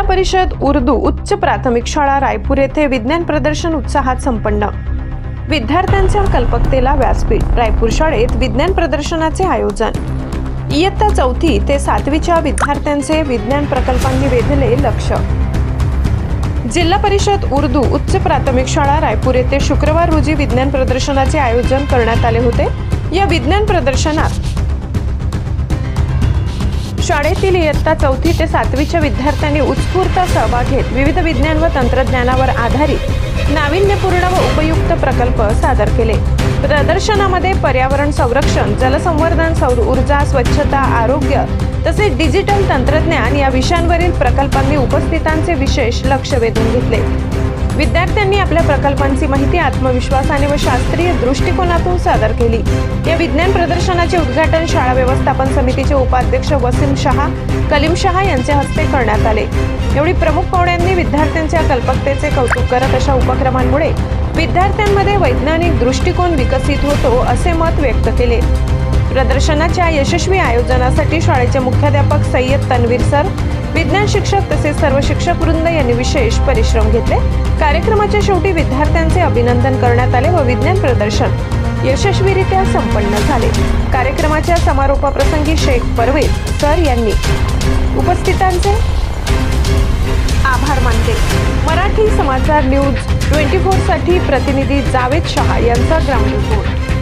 परिषद उर्दू उच्च प्राथमिक शाळा रायपूर येथे विज्ञान प्रदर्शन उत्साहात संपन्न। विद्यार्थ्यांच्या कल्पकतेला व्यासपीठ। रायपूर शाळेत विज्ञान प्रदर्शनाचे आयोजन। इयत्ता 4थी ते 7वीच्या विद्यार्थ्यांचे विज्ञान प्रकल्पांनी वेधले लक्ष। जिल्हा परिषद उर्दू उच्च प्राथमिक शाळा रायपूर येथे शुक्रवार रोजी विज्ञान प्रदर्शनाचे आयोजन करण्यात आले होते। या विज्ञान प्रदर्शनात शाळेतील इयत्ता 4थी ते 7वीच्या विद्यार्थ्यांनी उत्स्फूर्त सहभाग घेत विविध विज्ञान व तंत्रज्ञानावर आधारित नाविन्यपूर्ण व उपयुक्त प्रकल्प सादर केले। प्रदर्शनामध्ये पर्यावरण संरक्षण, जलसंवर्धन, सौर ऊर्जा, स्वच्छता, आरोग्य तसेच डिजिटल तंत्रज्ञान या विषयांवरील प्रकल्पांनी उपस्थितांचे विशेष लक्ष वेधून घेतले। विद्यार्थ्यांनी आपल्या प्रकल्पांची माहिती आत्मविश्वासाने व शास्त्रीय दृष्टिकोनातून सादर केली। या विज्ञान प्रदर्शनाचे उद्घाटन शाळा व्यवस्थापन समितीचे उपाध्यक्ष वसीम शहा, कलीम शहा यांच्या हस्ते करण्यात आले। एवढी प्रमुख पाहुण्यांनी विद्यार्थ्यांच्या कल्पकतेचे कौतुक करत अशा उपक्रमांमुळे विद्यार्थ्यांमध्ये वैज्ञानिक दृष्टिकोन विकसित होतो असे मत व्यक्त केले। प्रदर्शनाच्या यशस्वी आयोजनासाठी शाळेचे मुख्याध्यापक सय्यद तन्वीर सर, विज्ञान शिक्षक तसेच सर्व शिक्षक वृंद यांनी विशेष परिश्रम घेतले। कार्यक्रमाच्या शेवटी विद्यार्थ्यांचे अभिनंदन करण्यात आले व विज्ञान प्रदर्शन यशस्वीरित्या संपन्न झाले। कार्यक्रमाच्या समारोपाप्रसंगी शेख परवेज सर यांनी उपस्थितांचे आभार मानले। मराठी समाचार न्यूज 24 साठी प्रतिनिधी जावेद शहा यांचा ग्राउंड रिपोर्ट।